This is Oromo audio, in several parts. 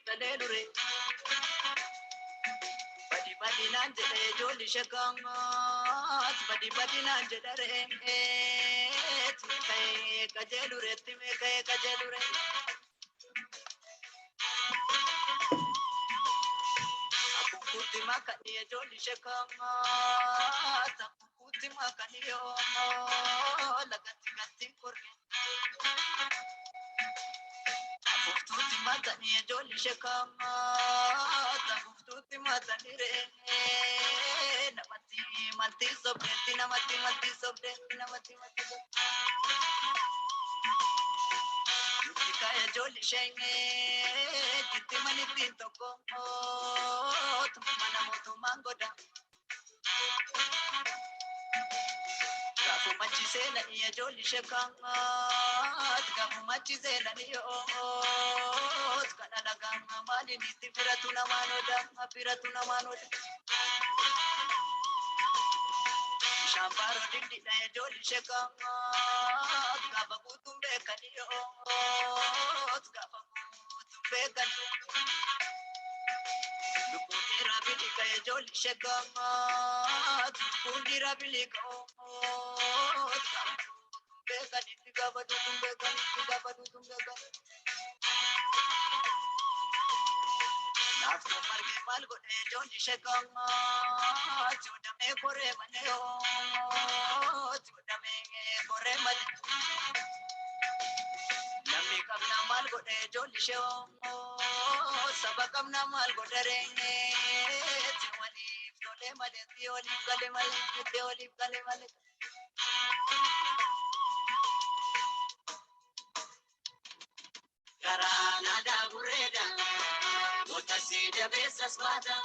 Talelure, badi nanje joli shakanga, badi nanje dare, time kay kajelure. Kuti makani joli shakanga, kuti makani yo, lagati gati korke. Fuftuti makani joli shakanga, fuftuti makani re. Namati sobreti, namati sobreti, namati. Kaya joli shenge, kiti mani pinto ko, tumana mo tumangoda. Gafu machisela iya joli shekanga, gafu machisela niyo, kana ganga mali niti piratuna manoda. Shambaro dindi na ya joli shekanga, gafu kutumbe kaniyo, gafu kutumbe kaniyo. Lukundira bilika ya joli shekanga, lukundira bilika tumbeka nitigaba tumbeka. Nafto marge malgo de joli shekanga, chudame kore maneo, chudame kore mane. Nami kamna malgo de joli shekanga, sabakam na malgo de renge, tiwali gale male. Karana da bureda, motasida besas mata,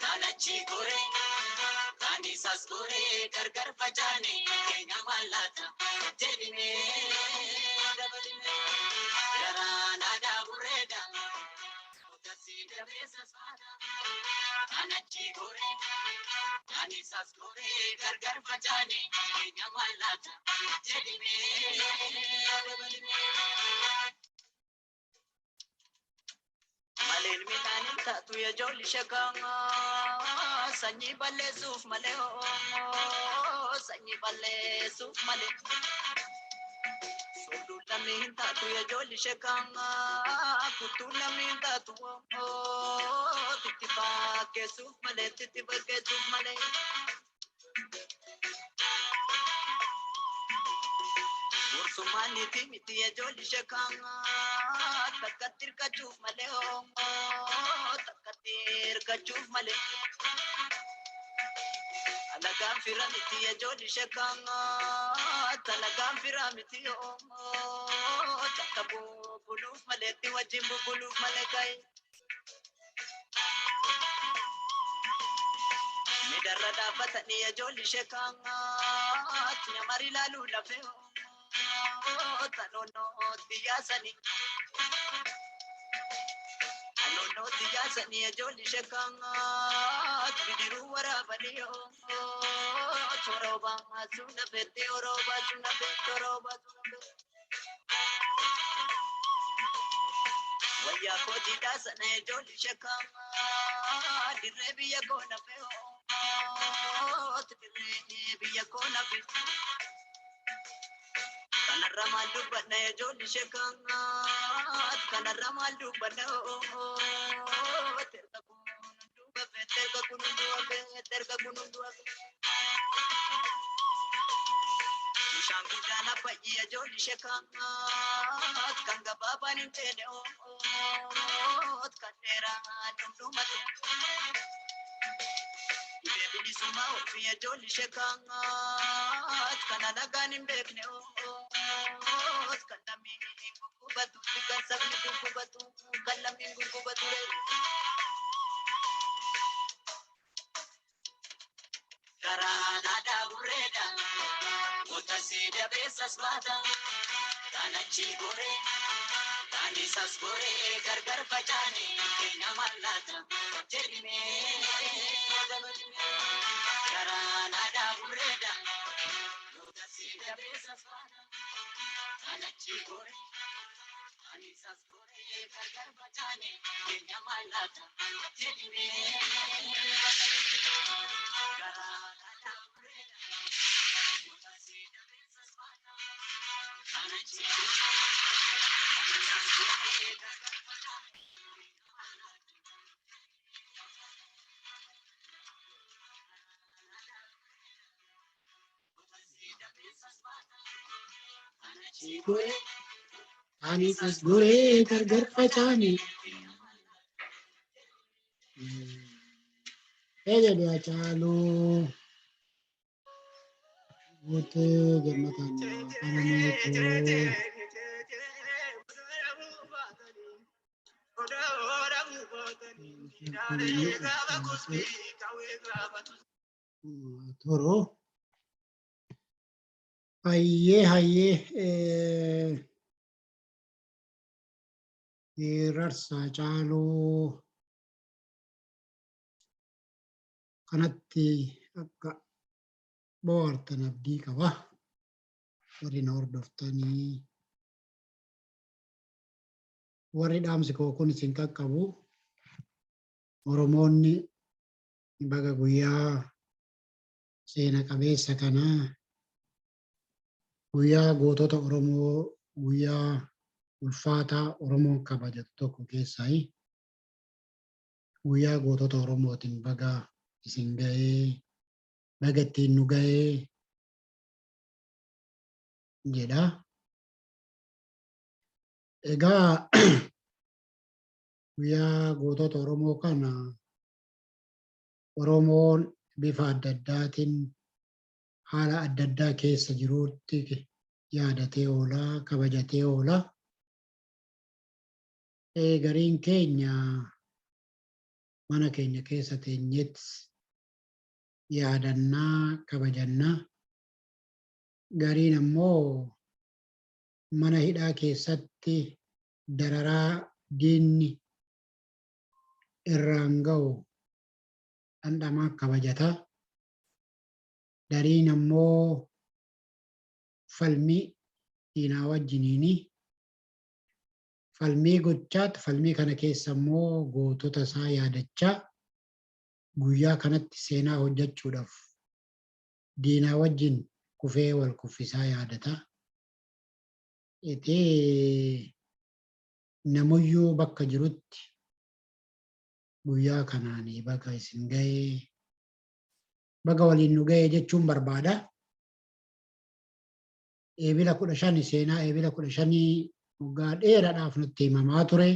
kanachi gore, kani sas gore, gargar pajane, kenya malata, jedine, karana da bureda, motasida besas mata, kanachi gore, kani sas gore, gargar pajane, kenya malata, jedine. Malin minanin tatu ya joli shakanga, sanyi balle suf male sanyi balle suf male. Sulu lamin tatu ya joli shakanga, kutu lamin tatu titiba ke suf male. Ursumani timiti ya joli shakanga, takatir ka chuf male takatir ka chuf male. Alagam firamiti ya joli shakanga, talagam firamiti takabu buluf male tiwajimbu buluf male kai. Midarra dafatani ya joli shakanga, nyamari lalu lafeo. Anono tiyasani ya joli shakanga, bidiru warabaniyo, choroba suna pete oroba suna pete. Waya ko didasana ya joli shakanga, direbiya ko na peo, direbiya ko na peo. Kana ramal dubana ya joli shakanga, kana ramal dubana terka kunundua. Shangu jana pa ya joli shakanga, kanga baba ni tene kanera dumatu. Ibebini suma ya joli shakanga, kana nagani mbekne kanami kubatu tikasabni kubatu kalami kubatu. Karana da bureda, motasida besas mata, kanachi gore, kani sas gore, gargar pajane, kenya malata, jedine. Karana da bureda, motasida besas mata, kanachi gore, kani Ani tas guree gargar facaane. Jadi Hacaaluu guutuu gammataan Oromoo Toro. Hayyee Rarsa Hacaaluu kanatti akka bohaartan abdii qaba. Warri na hordoftanii warri dhaamsi koo kun isin qaqqabu Oromoonni baga guyyaa seena qabeessa kanaa guyyaa gootota Oromoo guyyaa ulfaataa Oromoon kabajatu tokko keessaa guyyaa gootota Oromootiin baga isin ga'ee baga ittiin nu ga'ee jedha. Egaa guyyaa gootota Oromoo kana Oromoon bifa adda addaatiin haala adda addaa keessa jiruutti yaadatee oolaa, kabajatee oolaa. Gariin keenya mana keenya keessa teenyetti yaadannaa, kabajannaa. Gariin ammoo mana hidhaa keessatti dararaa diinni irraan ga'u dhandhamaa kabajata. Gariin ammoo falmii diinaa wajjiniini. Falmii gochaatti falmii kana keessa immoo gootota isaa yaadachaa guyyaa kanatti seenaa hojjechuudhaaf diinaa wajjin kufee wal kuffisaa yaadata. Namuyyuu bakka jirutti guyyaa kanaan baga isin ga'ee baga waliin nu ga'ee jechuun barbaada. Eebila 15 seenaa eebila 15 waggaa dheeraadhaaf nutti himamaa ture.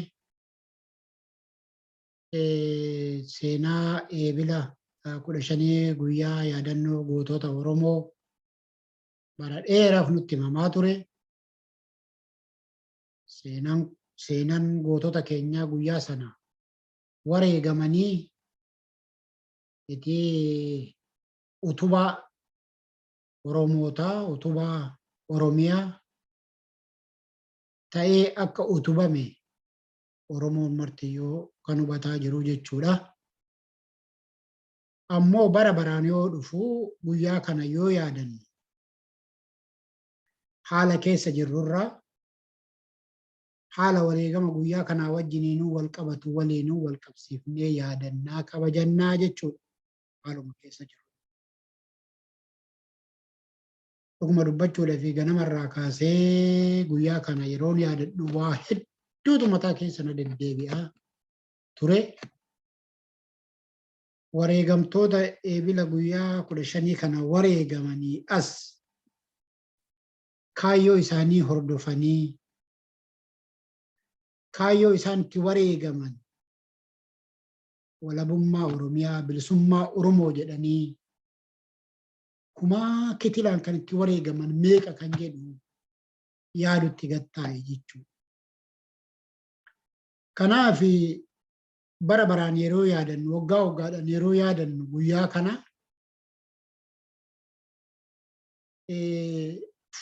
Seenaa eebila 15 guyyaa yaadannoo gootota Oromoo bara dheeraaf nutti himamaa ture. Seenaan gootota keenyaa guyyaa sana wareegamanii utubaa Oromootaa, utubaa Oromiyaa ta'ee akka utubame Oromoon martiyyoo kan hubataa jiru jechuudha. Ammoo bara baraan yoo dhufu guyyaa kana yoo yaadannu haala keessa jirrurraa haala wareegama guyyaa kanaa wajjiniinuu wal qabatu waliinuu wal qabsiifnee yaadannaa kabajannaa jechuudha. Haaluma keessa jiru. Dhuguma dubbachuudhaaf ganamarraa kaasee guyyaa kana yeroon yaadadhu waa hedduutu mataa keessa na deddeebi'aa ture. Wareegamtoota eebila guyyaa 15 kana wareegamanii as kaayyoo isaanii hordofanii kaayyoo isaanitti wareegaman walabummaa Oromiyaa, bilisummaa Oromoo jedhanii kumaa kitilaan kan itti wareegaman meeqa kan jedhu yaadutti gattaa'e jechuudha. Kanaaf bara baraan yeroo yaadannu, waggaa waggaadhaan yeroo yaadannu guyyaa kana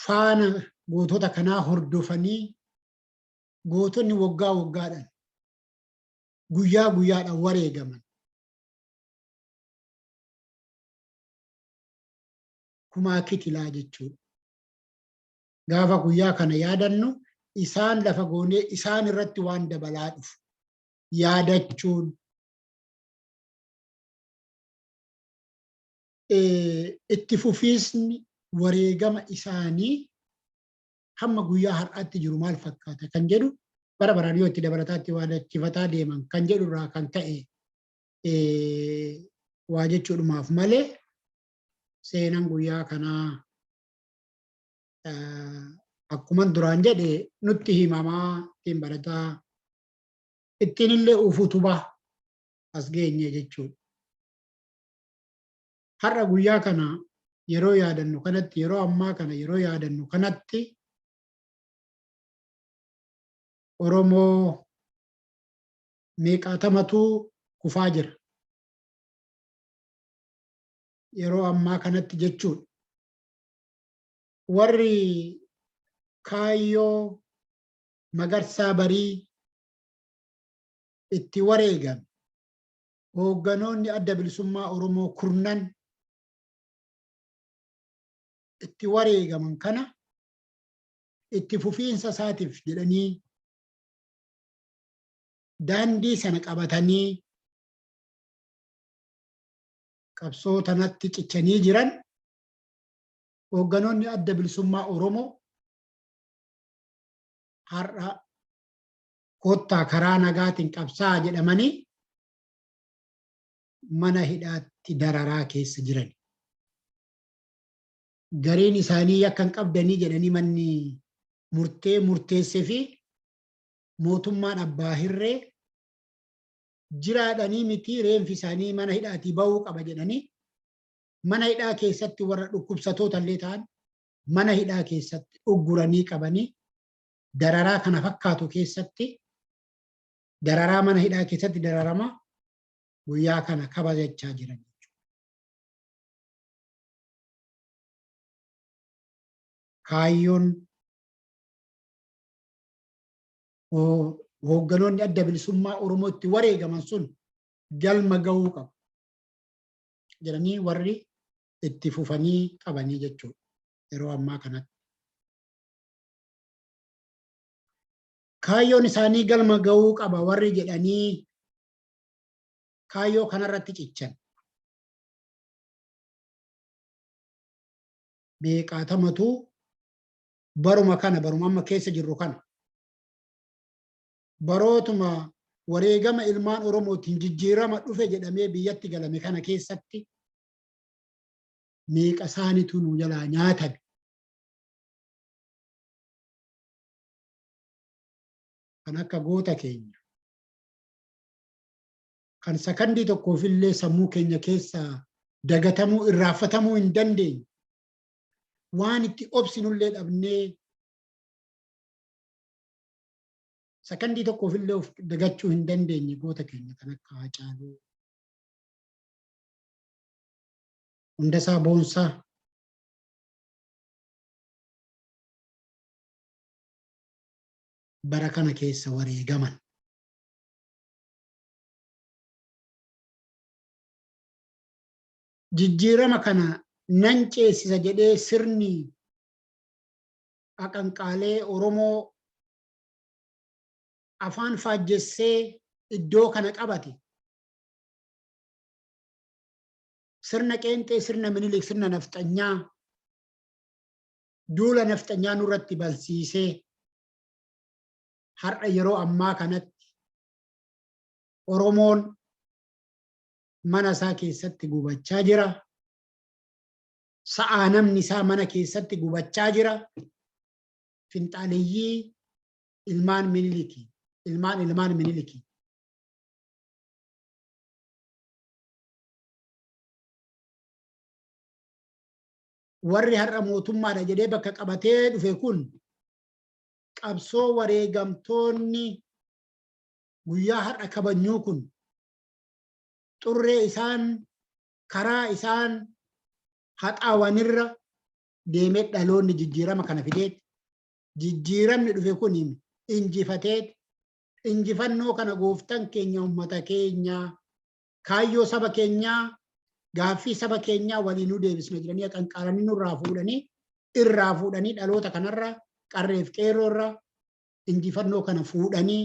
faana gootota kanaa hordofanii gootonni waggaa waggaadhaan guyyaa guyyaadhaan wareegaman kumaa kitilaa jechuudha. Gaafa guyyaa kana yaadannu isaan lafa goonee isaan irratti waan dabalaa dhufu yaadachuun itti fufiisni wareegama isaanii hamma guyyaa har'aatti jiru maal fakkaata kan jedhu bara baraan yoo itti dabalataatti waadachifataa deeman kan jedhu irraa kan ka'e waa jechuudhumaaf malee seenaan guyyaa kanaa akkuma duraan jedhe nutti himamaa ittiin barataa ittiin illee ufutubaa as geenye jechuudha. Har'a guyyaa kana yeroo yaadannu kanatti yeroo ammaa kana yeroo yaadannu kanatti Oromoo meeqaatamatu kufaa jira. Yeroo ammaa kanatti jechuudha. Warri kaayyoo Magarsaa Barii itti wareegan hoogganoonni adda bilisummaa Oromoo kurnan itti wareegaman kana itti fufiinsa isaatiif jedhanii daandii sana qabatanii qabsoo tanatti cichanii jiran hoogganoonni adda bilisummaa Oromoo har'a kottaa karaa nagaatiin qabsaa jedhamanii mana hidhaatti dararaa keessa jiran. Gariin isaanii yakkan qabdanii jedhanii manni murteessee fi mootummaan abbaa hirree jiraadhanii miti reenfi isaanii mana hidhaatii ba'uu qaba jedhanii mana hidhaa keessatti warra dhukkubsatoota illee ta'an mana hidhaa keessatti ugguranii qabanii dararaa kana fakkaatu keessatti dararaa mana hidhaa keessatti dararama guyyaa kana kabajachaa jiran. Kaayyoon hoogganoonni adda bilisummaa Oromoo itti wareegaman sun galma ga'uu qabu jedhanii warri itti fufanii qabanii jechuudha yeroo ammaa kanatti. Kaayyoon isaanii galma ga'uu qaba warri jedhanii kaayyoo kanarratti cichan. Meeqaatamatu baruma kana baruma amma keessa jirru kana barootuma wareegama ilmaan Oromootiin jijjiirama dhufe jedhamee biyyatti galame kana keessatti meeqa isaaniitu nu jalaa nyaatame. Kan akka goota keenya kan sakandii tokkoofillee sammuu keenya keessaa dagatamuu irraanfatamuu hin dandeenye waan itti obsinullee dhabnee sakandii tokkoofillee of dagachuu hin dandeenye goota keenya kan akka Haacaaluu, Hundasaa Boonsaa, bara kana keessa wareegaman. Jijjiirama kana nan ceesisa jedhee sirni aqanqaalee Oromoo afaan faajjessee iddoo kana qabate. Sirna Qeenxee, sirna Minilik, sirna Nafxanyaa, duula Nafxanyaa nurratti balsiisee har'a yeroo ammaa kanatti Oromoon mana isaa keessatti gubachaa jira. Sa'aa namni isaa mana keessatti gubachaa jira. Finxaaleeyyii ilmaan Miniliki, ilmaan Miniliki. Warri har'a mootummaadha jedhee bakka qabatee dhufe kun qabsoo wareegamtoonni guyyaa har'a kabajnuu kun xurree isaan karaa isaan haxaawanirra deemee dhaloonni jijjiirama kana fideet jijjiiramni dhufe kun injifateet injifannoo kana gooftan keenya ummata keenya kaayyoo saba keenyaa gaaffii saba keenyaa waliinuu deebisna jedhanii aqanqaalanii nurraa fuudhanii irraa fuudhanii dhaloota kanarra qarreef qeerroorra injifannoo kana fuudhanii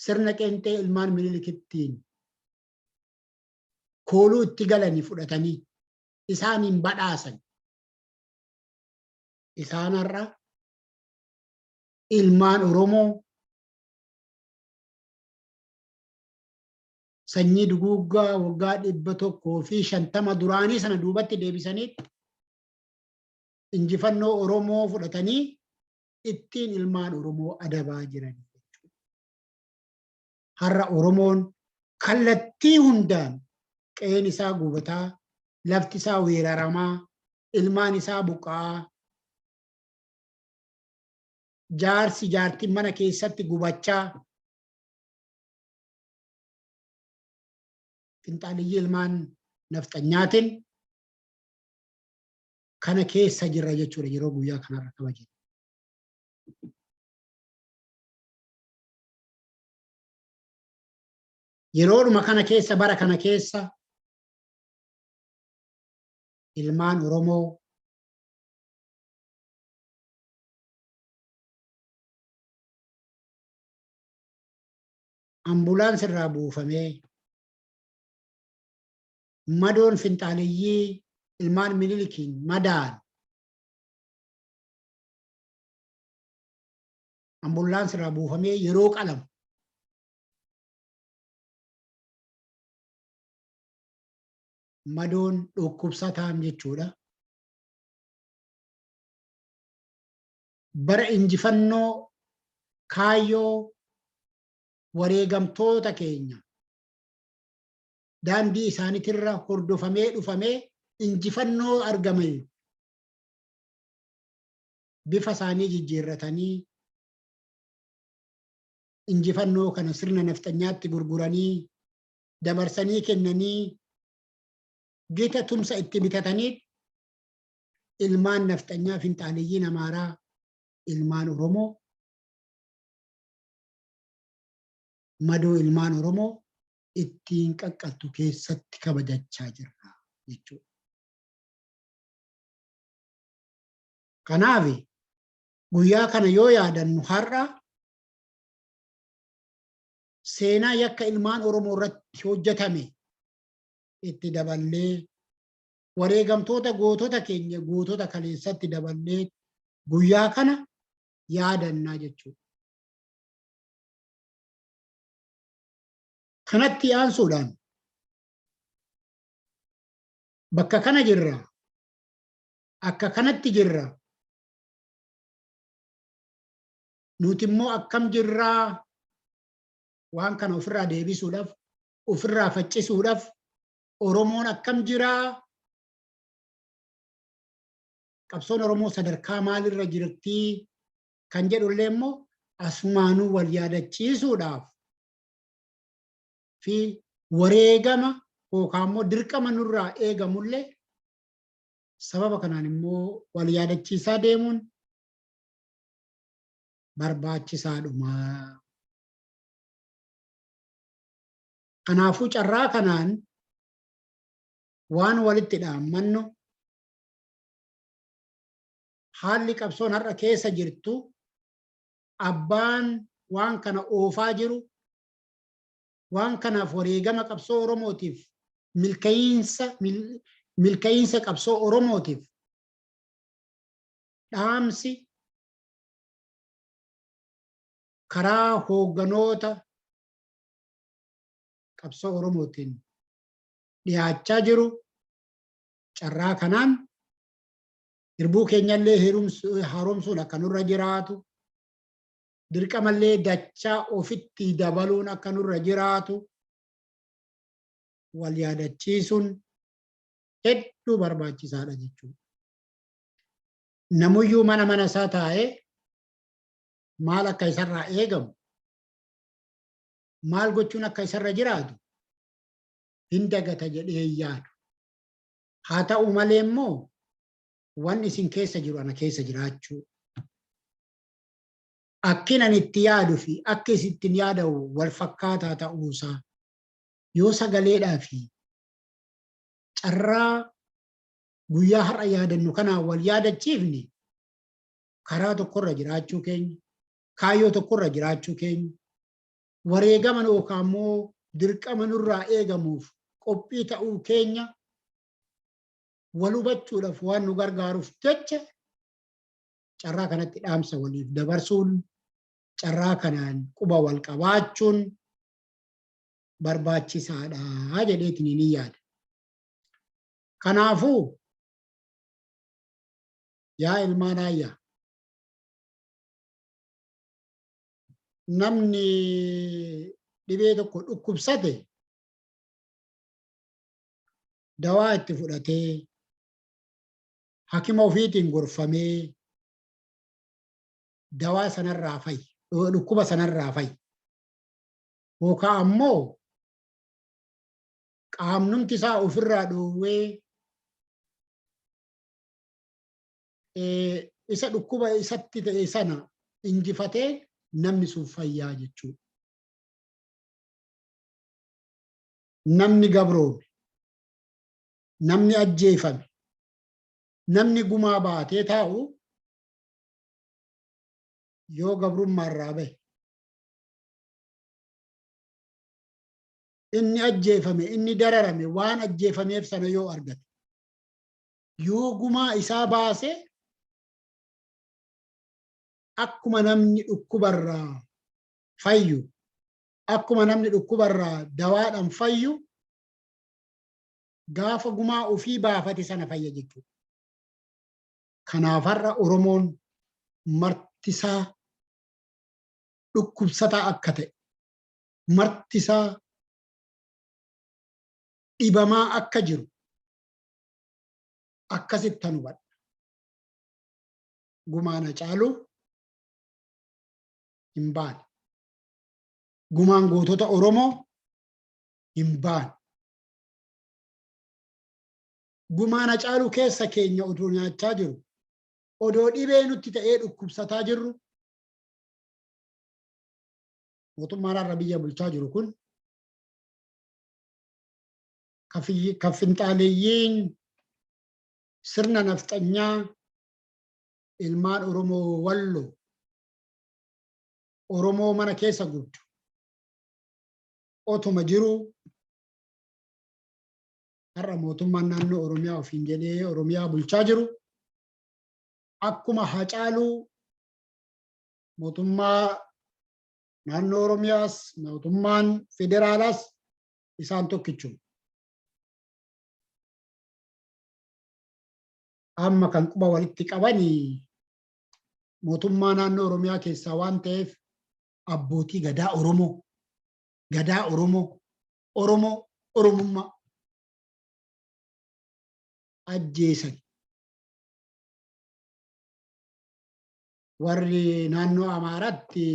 sirna qeenxee ilmaan Minilikittiin kooluu itti galanii fudhatanii isaaniin badhaasan. Isaan har'a ilmaan Oromoo sanyii duguuggaa waggaa 150 duraanii sana duubatti deebisanii injifannoo Oromoo fudhatanii ittiin ilmaan Oromoo adabaa jiran. Har'a Oromoon kallattii hundaan qe'een isaa gubataa, lafti isaa weeraramaa, ilmaan isaa buqqa'aa, jaarsi jaartiin mana keessatti gubachaa, finxaaliyyii ilmaan nafxanyaatiin kana keessa jirra jechuudha yeroo guyyaa kanarra kabajne. Yeroodhuma kana keessa bara kana keessa ilmaan Oromoo ambulaansii irraa buufamee madoon finxaaliyyii ilmaan Minilikiin madaan ambulaansii irraa buufamee yeroo qalamu madoon dhukkubsataan jechuudha. Bara injifannoo kaayyoo wareegamtoota keenya daandii isaaniitirra hordofamee dhufamee injifannoo argame bifa isaanii jijjiirratanii injifannoo kana sirna nafxanyaatti gurguranii dabarsanii kennanii gita tumsa itti bitatanii ilmaan nafxanyaa finxaaliyyiin Amaaraa ilmaan Oromoo madoo ilmaan Oromoo ittiin qaqqaltu keessatti kabajachaa jirra jechuudha. Kanaaf guyyaa kana yoo yaadannu har'a seenaa yakka ilmaan Oromoo irratti hojjetame itti daballee wareegamtoota gootota keenya gootota kaleessatti daballee guyyaa kana yaadannaa jechuudha. Kanatti aansuudhaan bakka kana jirra, akka kanatti jirra, nuti immoo akkam jirraa waan kana ofirraa deebisuudhaaf, ofirraa faccisuudhaaf Oromoon akkam jiraa, qabsoon Oromoo sadarkaa maalirra jirti kan jedhullee immoo asumaanuu wal yaadachiisuudhaaf fi wareegama yookaan immoo dirqama nurraa eegamullee sababa kanaan immoo wal yaadachiisaa deemuun barbaachisaadhuma. Kanaafuu carraa kanaan waan walitti dhaammannu haalli qabsoon har'a keessa jirtu abbaan waan kana oofaa jiru waan kanaaf wareegama qabsoo Oromootiif milkaa'insa qabsoo Oromootiif dhaamsi karaa hoogganoota qabsoo Oromootiin dhiyaachaa jiru. Carraa kanaan hirbuu keenyallee haaromsuun akka nurra jiraatu, dirqamallee dachaa ofitti dabaluun akka nurra jiraatu wal yaadachiisuun hedduu barbaachisaadha jechuudha. Namuyyuu mana isaa taa'ee maal akka isarraa eegamu, maal gochuun akka isarra jiraatu hin dagata jedhee yaadu. Haa ta'u malee immoo wanni isin keessa jiru ana keessa jiraachuu, akkin ani itti yaaduu fi akka isittiin yaada'u wal fakkaataa ta'uusaa yoo sagaleedhaa fi carraa guyyaa har'a yaadannu kanaan wal yaadachiifne karaa tokkorra jiraachuu keenya, kaayyoo tokkorra jiraachuu keenya, wareegama yookaan immoo dirqama nurraa eegamuuf qophii ta'uu keenya wal hubachuudhaaf waan nu gargaaruuf jecha carraa kanatti dhaamsa waliif dabarsuun, carraa kanaan quba wal qabaachuun barbaachisaadha jedheetiin ni yaada. Kanaafuu yaa ilmaan ayyaa, namni dhibee tokko dhukkubsate dawaa itti fudhatee hakima ofiitiin gorfamee dawaa sanarraa fayyi, dhukkuba sanarraa fayyi. Yookaan ammoo qaamnumti isaa ofirraa dhoowwee isa dhukkuba isatti ta'e sana injifatee namni sun fayyaa jechuudha. Namni gabroome, namni ajjeefame, namni gumaa baatee taa'u yoo gabrummaa irraa bahe, inni ajjeefame, inni dararame waan ajjeefameef sana yoo argate, yoo gumaa isaa baase akkuma namni dhukkubarraa fayyu, akkuma namni dhukkubarraa dawaadhaan fayyu, gaafa gumaa ofii baafate sana fayya jechuudha. Kanaaf har'a Oromoon martisaa dhukkubsataa akka ta'e, martisaa dhibamaa akka jiru akkasitti hubadha. Gumaan Hacaaluu hin baane, gumaan gootota Oromoo hin baane. Gumaan Hacaaluu keessa keenya odoo nyaachaa jiru, odoo dhibee nutti ta'ee dhukkubsataa jirru, mootummaan har'a biyya bulchaa jiru kun kaffinxaaleeyyiin sirna nafxanyaa ilmaan Oromoo Walloo, Oromoo mana keessa guddu otuma jiru har'a mootummaan naannoo Oromiyaa ofiin jedhee Oromiyaa bulchaa jiru akkuma Hacaaluu mootummaa naannoo Oromiyaas mootummaan federaalaas isaan tokkichuma. Amma kan quba walitti qabanii mootummaa naannoo Oromiyaa keessaa waan ta'eef abbootii gadaa Oromoo, Oromummaa ajjeesan. Warri naannoo Amaaraatti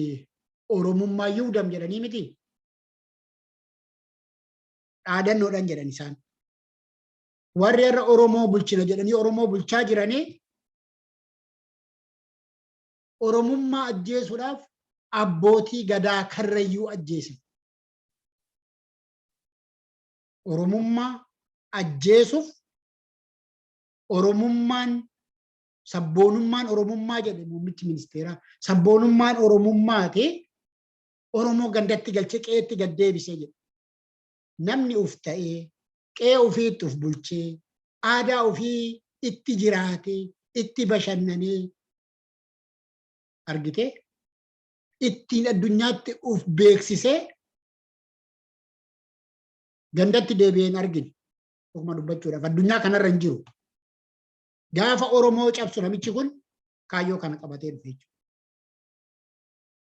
Oromummaa yuudam jedhanii miti. Dhaadannoodhaan jedhan isaan. Warri irra Oromoo bulchina jedhanii Oromoo bulchaa jiranii Oromummaa ajjeesuudhaaf abbootii gadaa Karrayyuu ajjeesan. Oromummaa ajjeesuuf Oromummaan sabboonummaan Oromummaa jedhe muummichi ministeeraa. Sabboonummaan Oromummaati Oromoo gandatti galchee qe'eetti gad deebisee jedhe. Namni uf ta'ee qe'ee ofiitti uf bulchee aadaa ofii itti jiraatee itti bashannanee argitee ittiin addunyaatti uf beeksisee gandatti deebi'een argine dhuguma dubbachuudhaaf addunyaa kanarra hin jiru. Gaafa Oromoo cabsu namichi kun kaayyoo kana qabatee dhufe jechuudha.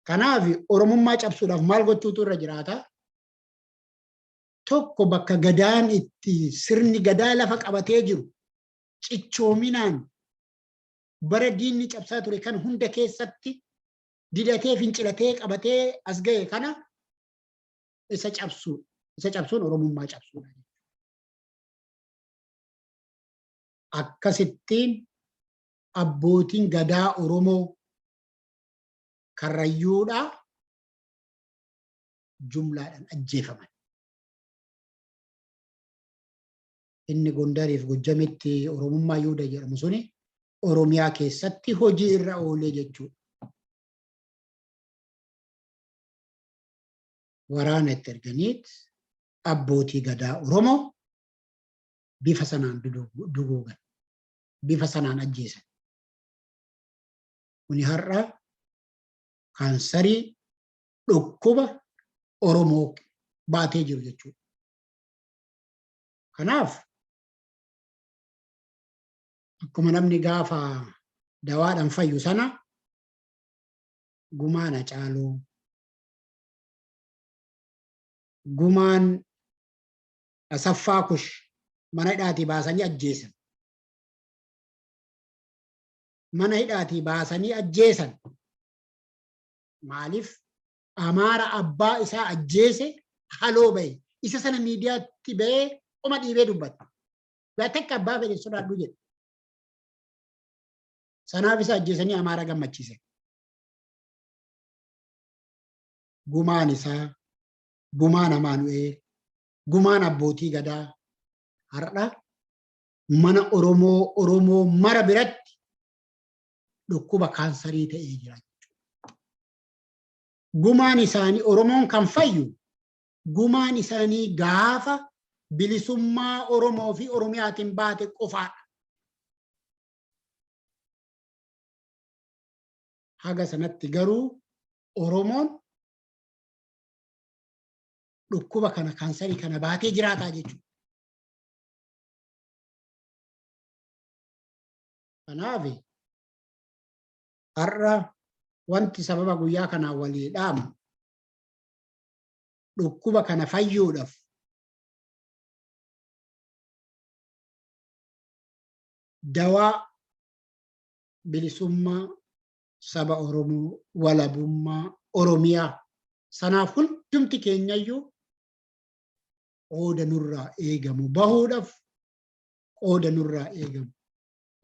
Kanaaf Oromummaa cabsuudhaaf maal gochuutu irra jiraata? Tokko bakka gadaan itti sirni gadaa lafa qabatee jiru cichoominaan bara diinni cabsaa ture kan hunda keessatti didatee fincilatee qabatee as ga'e kana isa cabsuun Oromummaa cabsuudha. Akkasittiin abbootiin gadaa Oromoo Karrayyuudhaa jumlaadhaan ajjeefaman. Inni Gondariif Gojjamitti Oromummaa Yuuda jedhamu suni Oromiyaa keessatti hojii irra oolee jechuudha. Waraana itti erganiit abbootii gadaa Oromoo bifa sanaan duguugan, bifa sanaan ajjeesan. Kuni har'a kaansarii dhukkuba Oromoo baatee jiru jechuudha. Kanaaf akkuma namni gaafa dawaadhaan fayyu sana gumaan Hacaaluu, gumaan Asaffaa Kush mana hidhaatii baasanii ajjeesan. Mana hidhaatii baasanii ajjeesan. Maaliif Amaara abbaa isaa ajjeese haloo bahe. Isa sana miidiyaatti bahee oma dhiibee dubbata. Bakka abbaa fedhe sodaadhu jedhe. Sanaaf isa ajjeesanii Amaara gammachiise. Gumaan isaa, gumaan Amaanu'eel, gumaan abbootii gadaa har'a mana Oromoo mara biratti dhukkuba kaansarii ta'ee jira. Gumaan isaanii Oromoon kan fayyu gumaan isaanii gaafa bilisummaa Oromoo fi Oromiyaatiin baate qofaadha. Haga sanatti garuu Oromoon dhukkuba kana kaansarii kana baatee jiraataa jechuudha. Kanaaf har'a wanti sababa guyyaa kanaan walii dhaamu dhukkuba kana fayyuudhaaf dawaa bilisummaa saba Oromoo, walabummaa Oromiyaa sanaaf hundumti keenyayyuu qooda nurraa eegamu bahuudhaaf qooda nurraa eegamu.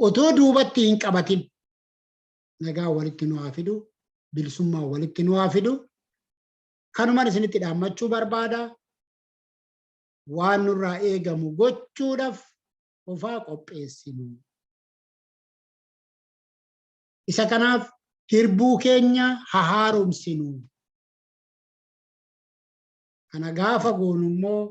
Otoo duubatti hin qabatin nagaa walitti nu haa fidu, bilisummaa walitti nu haa fidu. Kanumaan isinitti dhaammachuu barbaada. Waan nurraa eegamu gochuudhaaf ofaa qopheessinu. Isa kanaaf hirbuu keenya haa haaromsinu. Kana gaafa goonu immoo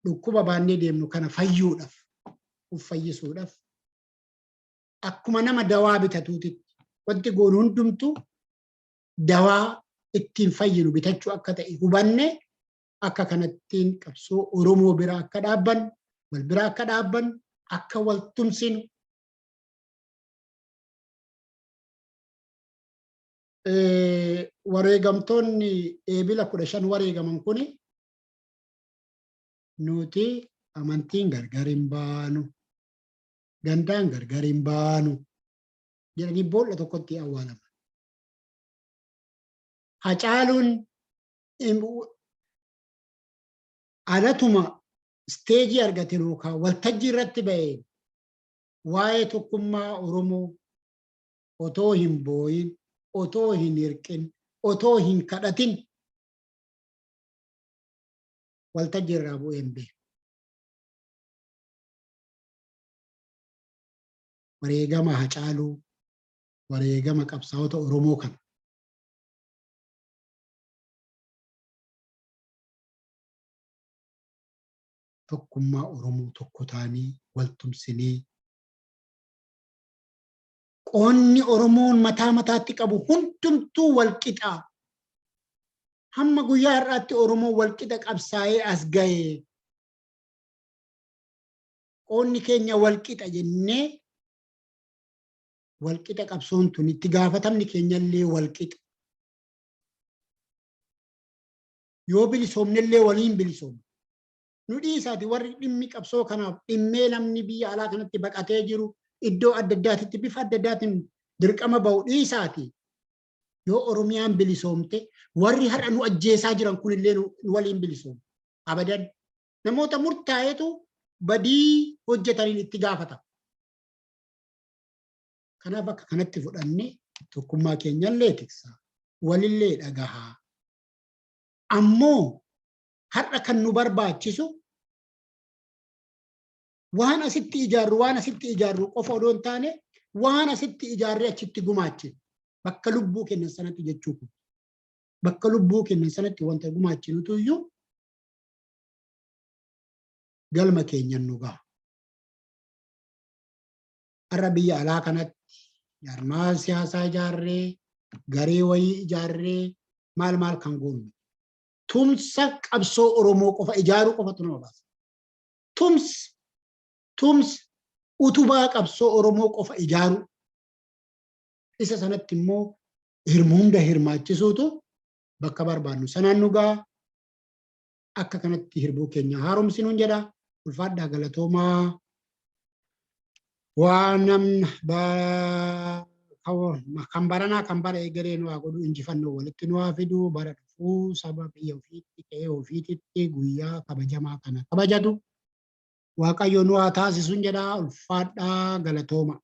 dhukkuba baannee deemnu kana fayyuudhaaf, uf fayyisuudhaaf akkuma nama dawaa bitatuutitti wanti goonu hundumtu dawaa ittiin fayyinu bitachuu akka ta'e hubanne akka kanattiin qabsoo Oromoo bira akka dhaabban, wal bira akka dhaabban, akka wal tumsinu. Wareegamtoonni eebila 15 wareegaman kuni nuti amantiin gargar hin baanu, gandaan gargar hin baanu jedhanii boolla tokkotti awwaalaman. Hacaaluun adatuma isteejii argate yookaan waltajjii irratti ba'ee waa'ee tokkummaa Oromoo otoo hin booyin, otoo hin hirqin, otoo hin kadhatin waltajjii irraa bu'ee hin beeku. Wareegama Hacaaluu, wareegama qabsaa'ota Oromoo kana tokkummaa Oromoo tokko taanii wal tumsinee qoonni Oromoon mataa mataatti qabu hundumtuu wal qixaa. Hamma guyyaa har'aatti Oromoo wal qixa qabsaa'ee as ga'ee qoonni keenya wal qixa jennee wal qixa qabsoon tun itti gaafatamni keenyallee wal qixa. Yoo bilisoomnellee waliin bilisoomne. Nu dhiisaati warri dhimmi qabsoo kanaaf dhimmee namni biyya alaa kanatti baqatee jiru iddoo adda addaatitti bifa adda addaatiin dirqama ba'u dhiisaati. Yoo Oromiyaan bilisoomte warri har'a nu ajjeesaa jiran kunillee nu waliin bilisoomu. Abadan namoota murtaa'eetu badii hojjetaniin itti gaafata. Kanaaf akka kanatti fudhannee tokkummaa keenyallee tiksaa walillee dhagahaa. Ammoo har'a kan nu barbaachisu waan asitti ijaarru qofa odoo hin taane waan asitti ijaarree achitti gumaachinu bakka lubbuu kennan sanatti jechuu kun bakka lubbuu kennan sanatti wanta gumaachinutu iyyuu galma keenyan nu gaha. Har'a biyya alaa kanatti jaarmaa siyaasaa ijaarree garee wayii ijaarree maal kan goonu tumsa qabsoo Oromoo qofa ijaaruu qofatu nama baasa. Tumsa utubaa qabsoo Oromoo qofa ijaaruu isa sanatti immoo hunda hirmaachisuutu bakka barbaannu sanaan nu gaha. Akka kanatti hirbuu keenya haaromsinuun jedha. Ulfaadhaa galatoomaa. Waan kan baranaa kan bara egeree nu haa godhu injifannoo walitti nu haa fidu bara dhufuu saba biyya ofiitti qe'ee ofiitti guyyaa kabajamaa kana kabajatu Waaqayyo nu haa taasisuun jedha. Ulfaadhaa galatooma.